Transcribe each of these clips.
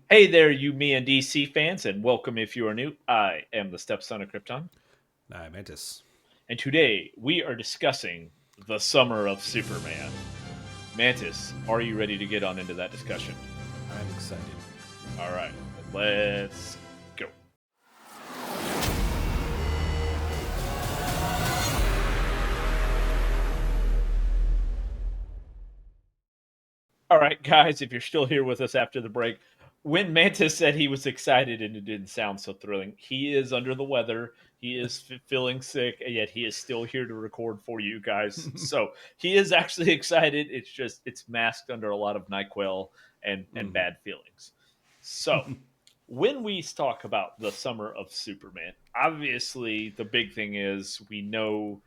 Hey there, you me and DC fans, and welcome if you are new. I am the stepson of Krypton, Nah, Mantis. and today we are discussing the summer of Superman. Mantis, are you ready to get on into that discussion? I'm excited. All right, let's go. All right, guys, if you're still here with us after the break, when Mantis said he was excited and it didn't sound so thrilling, he is under the weather. He is feeling sick, and yet he is still here to record for you guys. So he is actually excited. It's just it's masked under a lot of Nyquil and Mhm. bad feelings. So when we talk about the summer of Superman, obviously the big thing is we know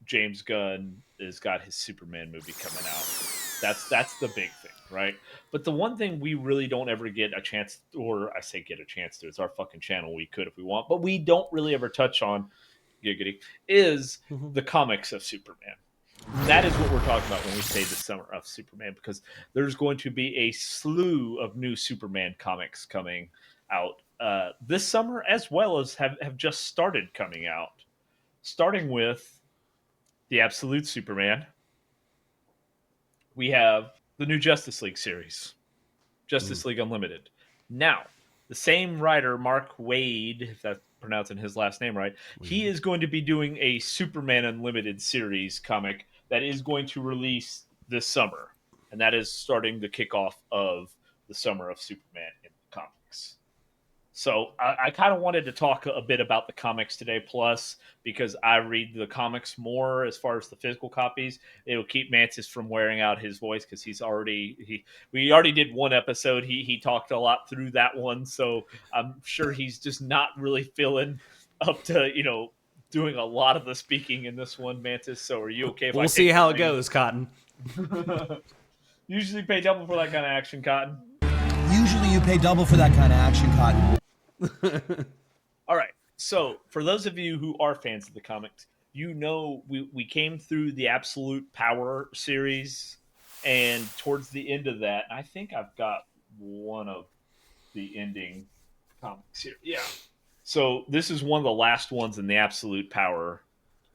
James Gunn has got his Superman movie coming out. That's the big thing, right? But the one thing we really don't ever get a chance, or I say get a chance to, it's our fucking channel. We could if we want, but we don't really ever touch on giggity is Mhm. the comics of Superman. That is what we're talking about when we say the summer of Superman, because there's going to be a slew of new Superman comics coming out this summer, as well as have just started coming out. Starting with the Absolute Superman, we have the new Justice League series, Mm. Justice League Unlimited. Now, the same writer, Mark Wade, if that's pronouncing his last name right, he Wade. is going to be doing a Superman Unlimited series comic that is going to release this summer. And that is starting the kickoff of the summer of Superman in comics. So I kind of wanted to talk a bit about the comics today, plus because I read the comics more as far as the physical copies. It'll keep Mantis from wearing out his voice because we already did one episode. He talked a lot through that one, so I'm sure he's just not really feeling up to doing a lot of the speaking in this one, Mantis. So are you okay if I We'll see take the how it goes, Cotton. reins? Usually pay double for that kind of action, Cotton. Usually you pay double for that kind of action, Cotton. All right. So, for those of you who are fans of the comics, we came through the Absolute Power series, and towards the end of that, I think I've got one of the ending comics here. Yeah. So, this is one of the last ones in the Absolute Power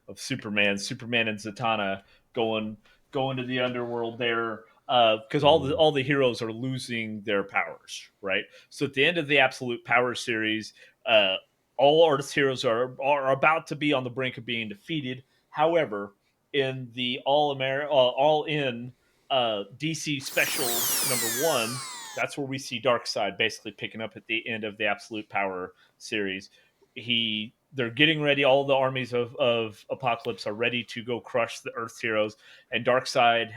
of Superman. Superman and Zatanna going going to the underworld there because Mm. all the heroes are losing their powers, right? So at the end of the Absolute Power series, uh, all artist heroes are about to be on the brink of being defeated. However, in the all in DC special number 1, that's where we see Darkseid basically picking up at the end of the Absolute Power series. They're getting ready. All the armies of Apocalypse are ready to go crush the Earth's heroes, and Darkseid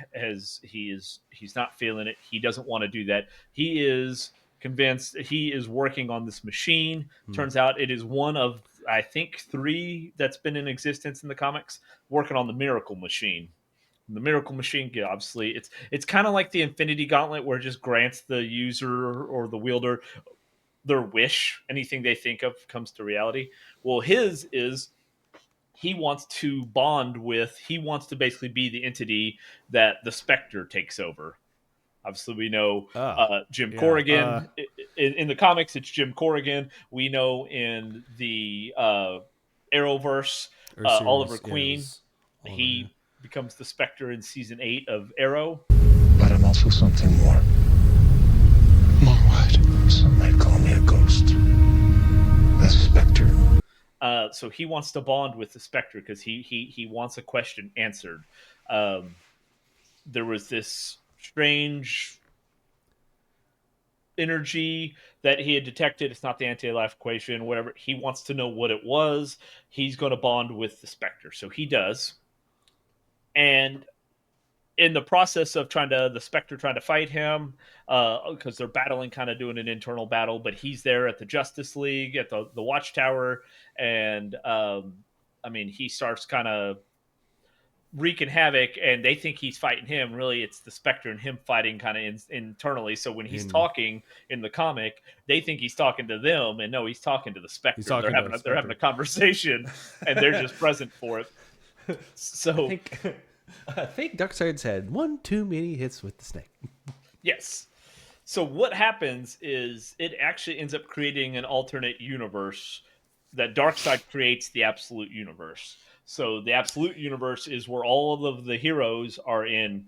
he's not feeling it. He doesn't want to do that. He is convinced. He is working on this machine. Mm. Turns out it is one of I think 3 that's been in existence in the comics. Working on the Miracle Machine. The Miracle Machine, yeah, obviously, it's kind of like the Infinity Gauntlet, where it just grants the user or the wielder their wish. Anything they think of comes to reality. Well, his is he wants to basically be the entity that the Spectre takes over. Obviously, we know Oh, Jim yeah. Corrigan. In the comics, it's Jim Corrigan. We know in the Arrowverse, Earth Oliver series. Yeah, it Queen. was Oliver. Yeah. He becomes the Spectre in season 8 of Arrow. But I'm also something more. More what? Some might call me a ghost. A specter. So he wants to bond with the Spectre because he wants a question answered. Um, there was this strange energy that he had detected. It's not the anti-life equation, whatever. He wants to know what it was. He's going to bond with the Spectre, so he does. And in the process of the Spectre trying to fight him, because they're battling, kind of doing an internal battle, but he's there at the Justice League at the Watchtower, and I mean, he starts kind of wreaking havoc, and they think he's fighting him. Really, it's the Spectre and him fighting kind of internally. So when he's In talking in the comic, they think he's talking to them, and no, he's talking to the he's Spectre. talking to the They're having a Spectre. conversation, and they're just present for it. I So think I think Darkseid's had one too many hits with the snake. yes, So what happens is it actually ends up creating an alternate universe that Darkseid creates the absolute universe. So the absolute universe is where all of the heroes are in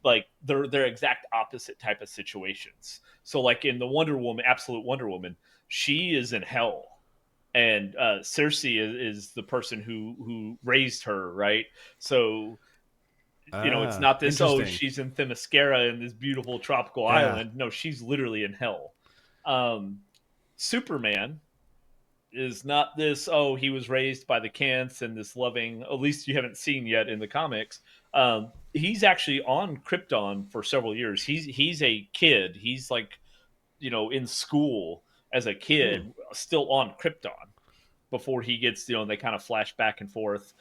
like their exact opposite type of situations. So like in the Wonder Woman, absolute Wonder Woman, she is in hell. And Cersei is the person who raised her, right? So it's Ah, not this, oh, interesting. she's in Themyscira in this beautiful tropical Yeah. island. No, she's literally in hell. Um, Superman is not this, oh, he was raised by the Kents and this loving, at least you haven't seen yet in the comics. He's actually on Krypton for several years. He's a kid. He's like, in school as a Hmm. kid, still on Krypton before he gets, they kind of flash back and forth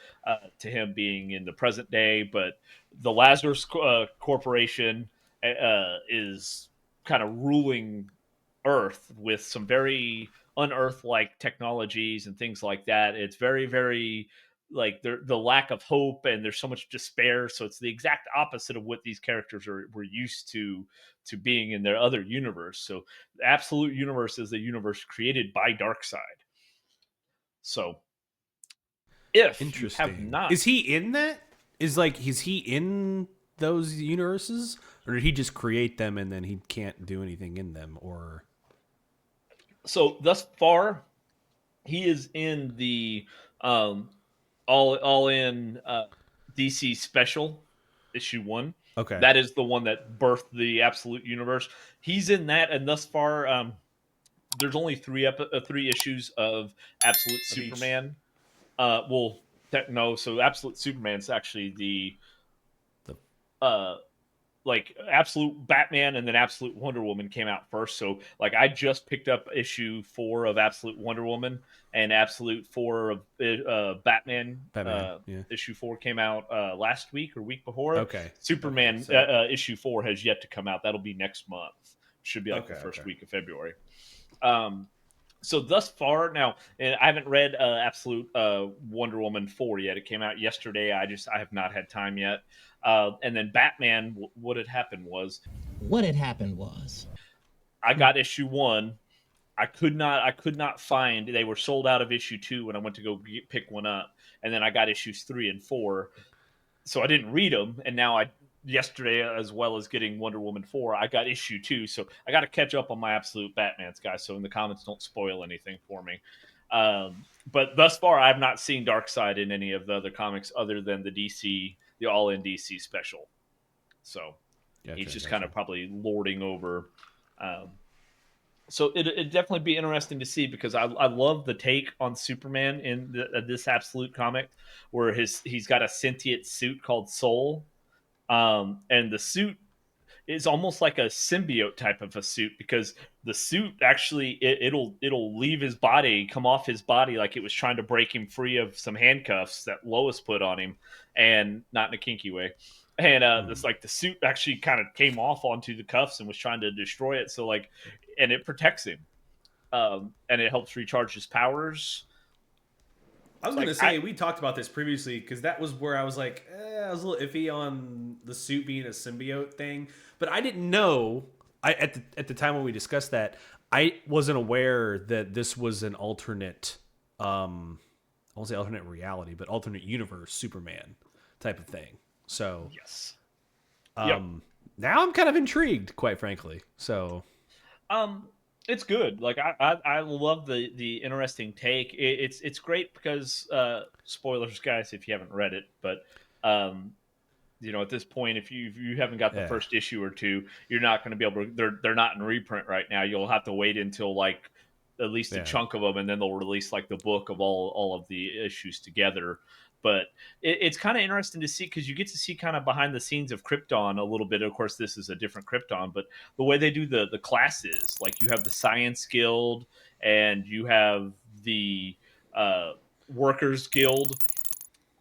to him being in the present day. But the Lazarus Corporation is kind of ruling Earth with some very unearth like technologies and things like that. It's very, very like the lack of hope and there's so much despair. So it's the exact opposite of what these characters were used to being in their other universe. So the absolute universe is a universe created by Darkseid. So if you have Interesting. not, Is he in that? Is he in those universes, or did he just create them and then he can't do anything in them? Or so thus far, he is in the um, all in DC special issue 1. okay, That is the one that birthed the absolute universe. He's in that, and thus far, there's only three issues of Absolute of each. Superman. Well, no, so Absolute Superman's actually the The uh like Absolute Batman and then Absolute Wonder Woman came out first. So like I just picked up issue 4 of Absolute Wonder Woman and Absolute 4 of Batman. Batman. Yeah. Issue 4 came out last week or week before. Okay. Okay. Superman So issue 4 has yet to come out. That'll be next month. Should be like okay. the first Okay. week of February. Um, so thus far now, and I haven't read Absolute Wonder Woman 4 yet. It came out yesterday. I have not had time yet. And then Batman, what had happened was What had happened was. I got issue 1. I could not find. They were sold out of issue 2 when I went to go pick one up, and then I got issues 3 and 4. So I didn't read them, and now I yesterday as well as getting Wonder Woman 4, I got issue 2. So I got to catch up on my absolute Batman's guys. So in the comments, don't spoil anything for me. But thus far, I've not seen Darkseid in any of the other comics other than the All In DC special. So he's Gotcha. just kind Gotcha. of probably lording over. Um, so it'd definitely be interesting to see because I love the take on Superman in this absolute comic where he's got a sentient suit called Soul, and the suit is almost like a symbiote type of a suit because the suit actually it'll leave his body, come off his body like it was trying to break him free of some handcuffs that Lois put on him, and not in a kinky way. And it's like the suit actually kind of came off onto the cuffs and was trying to destroy it. So like, and it protects him, and it helps recharge his powers. I was Like gonna say we talked about this previously because that was where I was like, I was a little iffy on the suit being a symbiote thing, but I didn't know. At the time when we discussed that, I wasn't aware that this was an alternate, I won't say alternate reality, but alternate universe Superman type of thing. So, yes, yep. now I'm kind of intrigued, quite frankly. So, Um, it's good. Like I love the interesting take. It's great because spoilers, guys, if you haven't read it, but um, at this point, if you haven't got the yeah, first issue or two, you're not going to be able to. They're not in reprint right now. You'll have to wait until like at least a yeah. chunk of them, and then they'll release like the book of all of the issues together. But it's kind of interesting to see because you get to see kind of behind the scenes of Krypton a little bit. Of course, this is a different Krypton, but the way they do the classes, like you have the Science Guild and you have the uh, Workers Guild,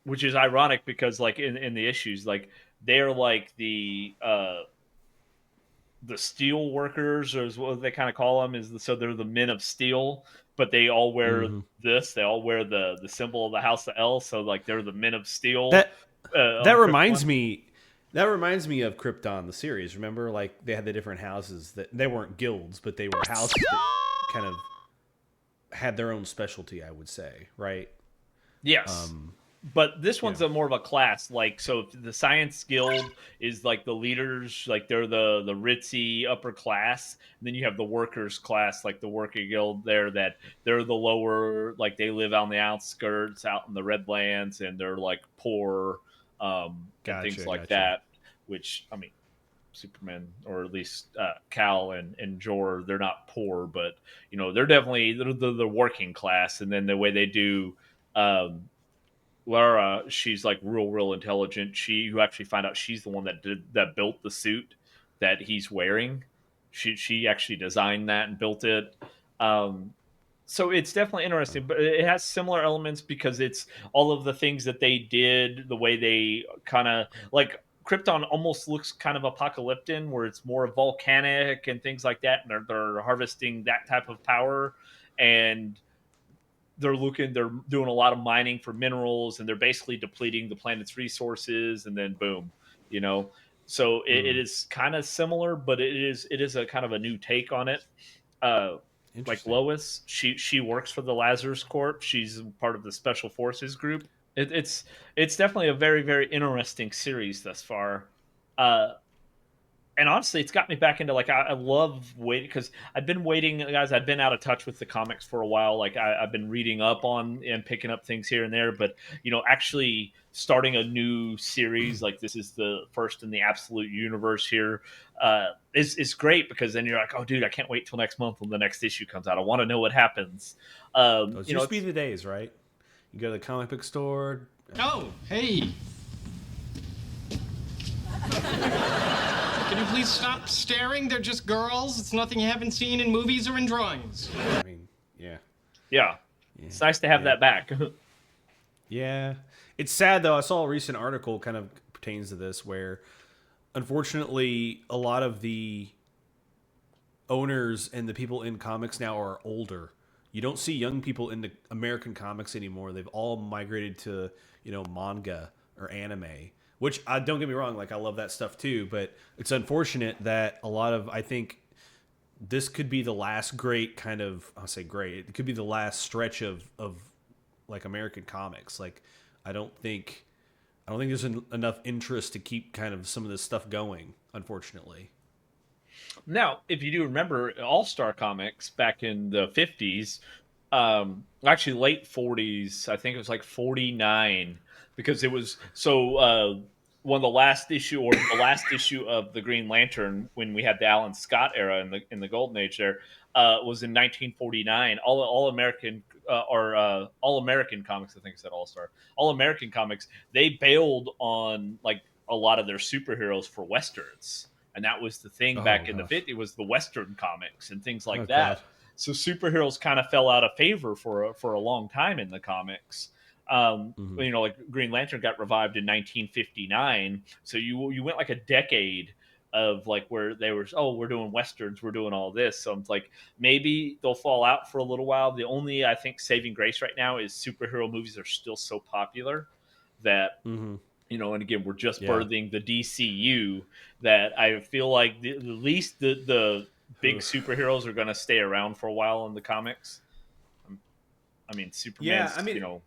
which is ironic because like in the issues, like they're like the steel workers, or is what they kind of call them, so they're the men of steel, but they all wear hmm this. They all wear the symbol of the House of L. So like they're the men of steel That on reminds Krypton. me. That reminds me of Krypton, the series. Remember, like they had the different houses that they weren't guilds, but they were houses that kind of had their own specialty. I would say, right? Yes. But this Yeah. one's a more of a class. Like, so the Science Guild is like the leaders, like they're the ritzy upper class. And then you have the workers class, like the working guild there, that they're the lower, like they live on the outskirts, out in the Redlands, and they're like poor, and things Gotcha, like gotcha. that. Which, I mean, Superman, or at least Cal and Jor, they're not poor, but they're definitely the working class. And then the way they do. Um, Lara, she's like real intelligent. You actually find out she's the one that built the suit that he's wearing. She actually designed that and built it. Um, so it's definitely interesting, but it has similar elements because it's all of the things that they did, the way they kind of like Krypton almost looks kind of apocalyptic, where it's more volcanic and things like that, and they're harvesting that type of power, and they're doing a lot of mining for minerals, and they're basically depleting the planet's resources, and then boom, you know. So it is kind of similar, but it is a kind of a new take on it. uh like Interesting. Lois, she works for the Lazarus Corp. She's part of the special forces group. It's definitely a very interesting series thus far. uh and honestly, it's got me back into like I love waiting, because I've been waiting, guys. I've been out of touch with the comics for a while. Like I've been reading up on and picking up things here and there, but actually starting a new series like this is the first in the absolute universe here. Is great, because then you're like, oh, dude, I can't wait till next month when the next issue comes out. I want to know what happens. Those used to be the days, right? You go to the comic book store. Oh, hey. Can you please stop staring? They're just girls. It's nothing you haven't seen in movies or in drawings. I mean, yeah. Yeah, it's nice to have that back. Yeah. It's sad, though. I saw a recent article kind of pertains to this where, unfortunately, a lot of the owners and the people in comics now are older. You don't see young people into American comics anymore. They've all migrated to, manga or anime, which don't get me wrong, like I love that stuff too, but it's unfortunate that a lot of, I think this could be the last great kind of, I'll say great, it could be the last stretch of like American comics. Like I don't think there's enough interest to keep kind of some of this stuff going, unfortunately. Now, if you do remember All Star Comics back in the 50s, actually late 40s, I think it was like 49, because it was so one of the last issue, or the last issue of the Green Lantern, when we had the Alan Scott era in the Golden Age there, was in 1949. All American or All American Comics, I think I said All Star. All American Comics, they bailed on like a lot of their superheroes for westerns, and that was the thing Oh back in the gosh. 50s, was the Western comics and things Oh like god. that. So superheroes kind of fell out of favor for a long time in the comics. Hmm. Like Green Lantern got revived in 1959, so you went like a decade of like where they were, oh, we're doing westerns, we're doing all this. So it's like maybe they'll fall out for a little while. The only, I think, saving grace right now is superhero movies are still so popular that, Hmm. and again, we're just Yeah. birthing the DCU, that I feel like at least the big superheroes are going to stay around for a while in the comics. I mean, Yeah, I Superman's, mean,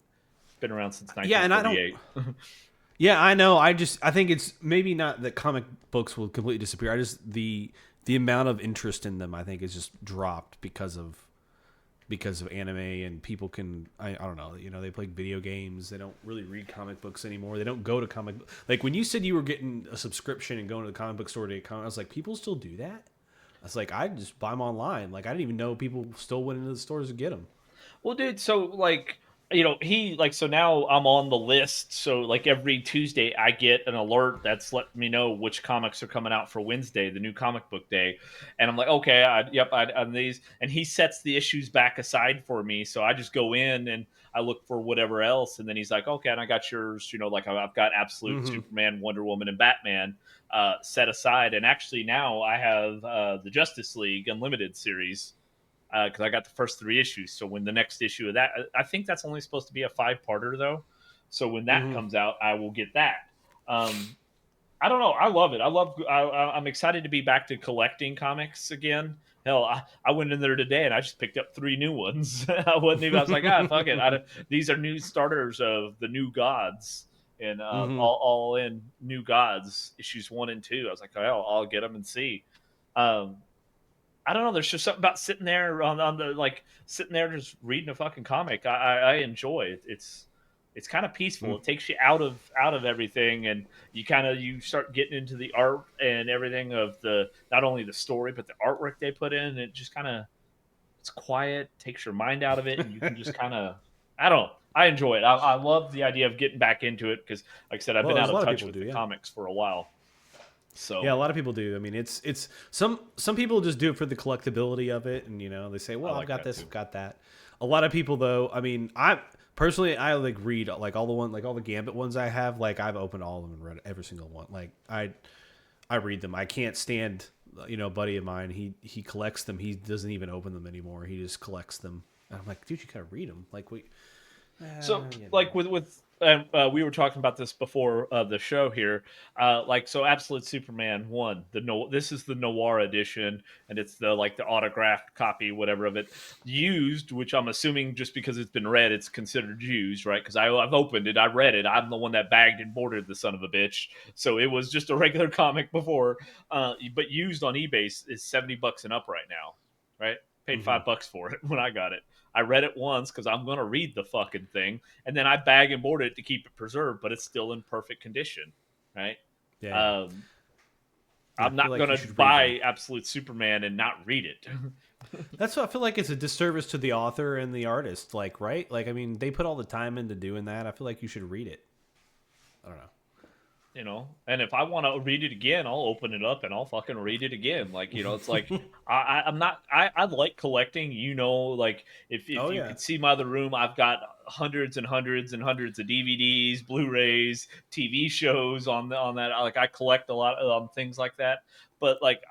been around since yeah, and I don't. 1948. Yeah, I know. I think it's maybe not that comic books will completely disappear. I just the amount of interest in them, I think, is just dropped because of anime, and people can, I don't know, they play video games. They don't really read comic books anymore. They don't go to like when you said you were getting a subscription and going to the comic book store to get comics, I was like, people still do that? I was like, I just buy them online. Like I didn't even know people still went into the stores to get them. Well, dude, so like, he like, so now I'm on the list. So like every Tuesday I get an alert that's letting me know which comics are coming out for Wednesday, the new comic book day. And I'm like, okay, on these. And he sets the issues back aside for me. So I just go in and I look for whatever else. And then he's like, okay, and I got yours, like I've got Absolute, Mm-hmm. Superman, Wonder Woman, and Batman set aside. And actually now I have the Justice League Unlimited series, because I got the first three issues. So when the next issue of that, I think that's only supposed to be a 5-parter though. So when that Mm-hmm. comes out, I will get that. Um, I don't know. I love it. I'm excited to be back to collecting comics again. Hell, I went in there today and I just picked up 3 new ones. I wasn't even. I was like, fuck it. These are new starters of the New Gods and Hmm. all in New Gods issues 1 and 2. I was like, oh, I'll get them and see. Um, I don't know. There's just something about sitting there on the like sitting there just reading a fucking comic. I enjoy it. It's kind of peaceful. It takes you out of everything, and you start getting into the art and everything of the not only the story but the artwork they put in. It just kind of it's quiet, takes your mind out of it, and you can just kind of I don't know. I enjoy it. I love the idea of getting back into it because, like I said, I've Well, been there's out a of lot of touch people with do, the yeah. comics for a while. Yeah, So a lot of people do. I mean, it's some people just do it for the collectability of it, and they say, I "Well, I've like got that this, too. I've got that." A lot of people, though, I mean, I personally, I like read like all the Gambit ones I have. Like I've opened all of them and read every single one. Like I read them. I can't stand, a buddy of mine. He collects them. He doesn't even open them anymore. He just collects them. And I'm like, dude, you gotta read them. Like So, you know. like with we were talking about this before the show here. Absolute Superman 1. This is the Noir edition, and it's the autographed copy, whatever of it, used. Which I'm assuming just because it's been read, it's considered used, right? Because I've opened it, I read it. I'm the one that bagged and boarded the son of a bitch, so it was just a regular comic before. But used on eBay is $70 and up right now, right? Paid Hmm. $5 for it when I got it. I read it once because I'm going to read the fucking thing, and then I bag and board it to keep it preserved, but it's still in perfect condition, right? Yeah, yeah, Um, yeah. I I'm feel not like going you to should read them. buy Absolute Superman and not read it. That's what I feel like. It's a disservice to the author and the artist. Like, right? Like, I mean, they put all the time into doing that. I feel like you should read it. I don't know. And if I want to read it again, I'll open it up and I'll fucking read it again. Like, it's like I'm not I like collecting, like if Oh you yeah. could see my other room, I've got hundreds and hundreds and hundreds of DVDs, Blu-rays, TV shows on that. Like, I collect a lot of things like that. But like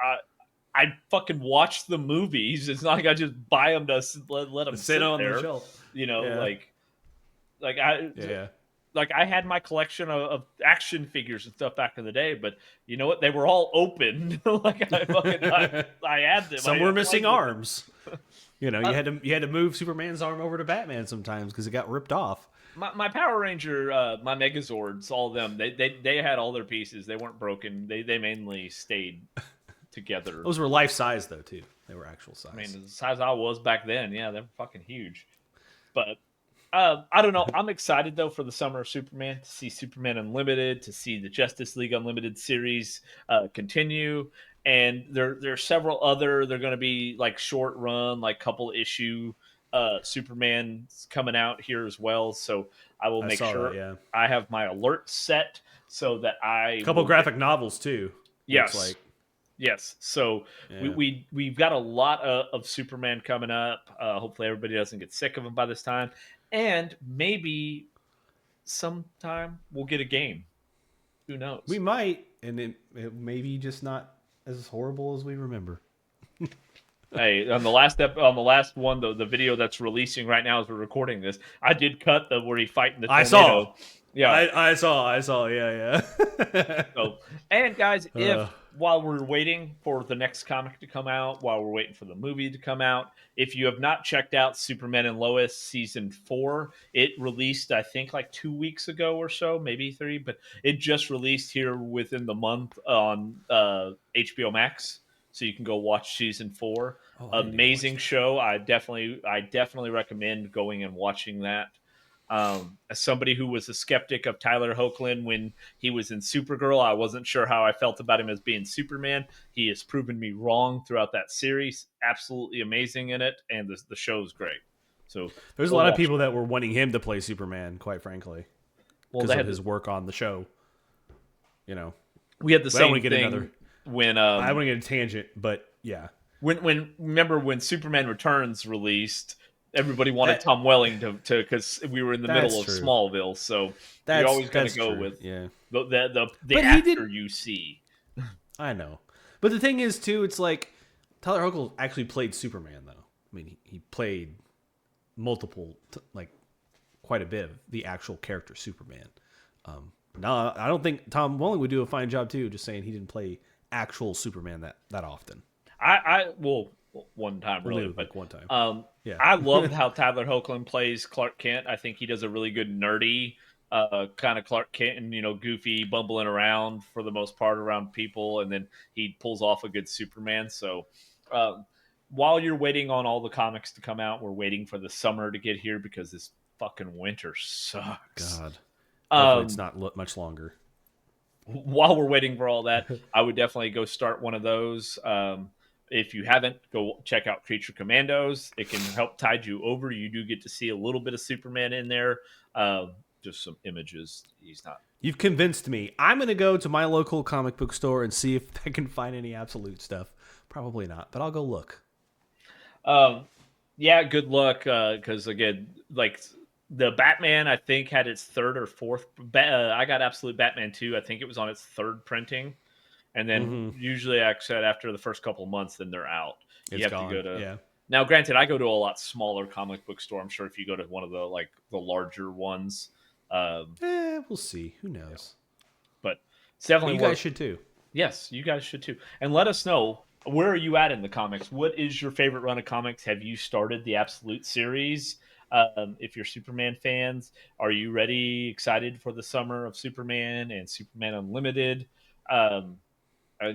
I fucking watch the movies. It's not like I just buy them to let them Sit sit on the there. shelf. You know, Yeah. like I Yeah. like I had my collection of action figures and stuff back in the day, but you know what? They were all open. Like Yeah. I had them. Some I were missing played with them. arms. You know, Uh, you had to move Superman's arm over to Batman sometimes because it got ripped off. my Power Ranger, my Megazords, all of them. They had all their pieces. They weren't broken. They mainly stayed together. Those were life size though too. They were actual I mean, size. the size I was back then, yeah, they're fucking huge. But I don't know. I'm excited though for the summer of Superman, to see Superman Unlimited, to see the Justice League Unlimited series continue, and there's several other. They're going to be like short run, like couple issue Superman's coming out here as well. So I will I make saw that. sure Yeah, I have my alert set so that a I couple will get. graphic novels too. Looks Yes, like. yes. So Yeah. we've got a lot of Superman coming up. Hopefully everybody doesn't get sick of him by this time, and maybe sometime we'll get a game. Who We knows? might, and it maybe just not as horrible as we remember. Hey, on the last one, the video that's releasing right now as we're recording this, I did cut the where he fighting the I saw. tornado. Yeah. I saw. Yeah, yeah. So, and guys, if uh, while we're waiting for the next comic to come out, while we're waiting for the movie to come out, if you have not checked out Superman and Lois season 4, it released, I think, like 2 weeks ago or so, maybe 3, but it just released here within the month on HBO Max. So you can go watch season 4. oh, I didn't even watch Amazing that. show. I definitely recommend going and watching that. As somebody who was a skeptic of Tyler Hoechlin when he was in Supergirl, I wasn't sure how I felt about him as being Superman. He has proven me wrong throughout that series. Absolutely amazing in it, and the show's great. So There's a go lot of watch people that. that were wanting him to play Superman, quite frankly, Well, because of his work on the show. You know, we had the but I don't same want to get another. thing when I want to get a tangent, but yeah, remember when Superman Returns released, everybody wanted that Tom Welling to because we were in the middle that's of true. Smallville, so you're always going to That's go true. with Yeah, the but he did. actor you see. I know, but the thing is too, it's like Tyler Hoechlin actually played Superman, though. I mean, he played multiple, like quite a bit of the actual character Superman. No, I don't think Tom Welling would do a fine job too. Just saying he didn't play actual Superman that often. Well, one time Only really, but like one time. um, Yeah. I love how Tyler Hoechlin plays Clark Kent. I think he does a really good nerdy kind of Clark Kent, and goofy, bumbling around for the most part around people, and then he pulls off a good Superman. So, um, while you're waiting on all the comics to come out, we're waiting for the summer to get here because this fucking winter sucks. God. Hopefully it's Um, not much longer. while we're waiting for all that, I would definitely go start one of those. If you haven't, go check out Creature Commandos. It can help tide you over. You do get to see a little bit of Superman in there. Just some images. He's not. You've convinced me. I'm going to go to my local comic book store and see if I can find any absolute stuff. Probably not, but I'll go look. Yeah, good luck. Because again, like the Batman, I think had its third or fourth. I got Absolute Batman 2. I think it was on its third printing. And then usually, like I said, after the first couple of months, then they're out. You It's have gone. to go to. Yeah. Now, granted, I go to a lot smaller comic book store. I'm sure if you go to one of the larger ones, We'll see. Who knows? but it's But definitely you worth. guys should too. Yes, you guys should too. And let us know, where are you at in the comics? What is your favorite run of comics? Have you started the Absolute series? If you're Superman fans, are you ready, excited for the summer of Superman and Superman Unlimited? Um,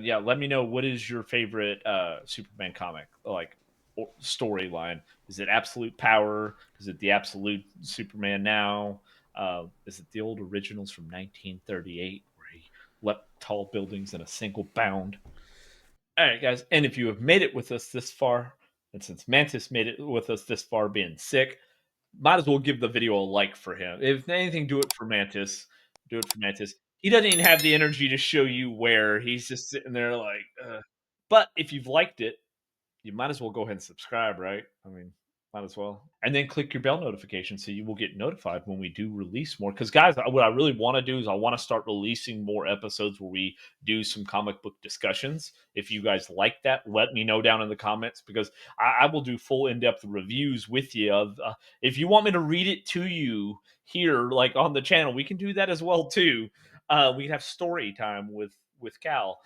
yeah, let me know, what is your favorite Superman comic, like, storyline. Is it Absolute Power? Is it the Absolute Superman Now? Is it the old originals from 1938 where he leapt tall buildings in a single bound? All right, guys, and if you have made it with us this far, and since Mantis made it with us this far being sick, might as well give the video a like for him. If anything, do it for Mantis. Do it for Mantis. He doesn't even have the energy to show you where. He's just sitting there like, But if you've liked it, you might as well go ahead and subscribe, right? I mean, might as well. And then click your bell notification so you will get notified when we do release more. Because, guys, what I really want to do is I want to start releasing more episodes where we do some comic book discussions. If you guys like that, let me know down in the comments, because I will do full in-depth reviews with you. If you want me to read it to you here, like on the channel, we can do that as well too. We can have story time with Cal.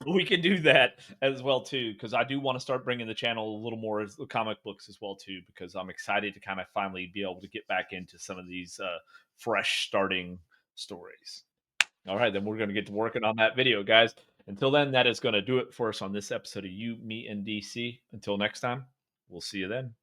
We can do that as well too, because I do want to start bringing the channel a little more as the comic books as well too, because I'm excited to kind of finally be able to get back into some of these fresh starting stories. All right, then we're going to get to working on that video, guys. Until then, that is going to do it for us on this episode of You, Me, and DC. Until next time, we'll see you then.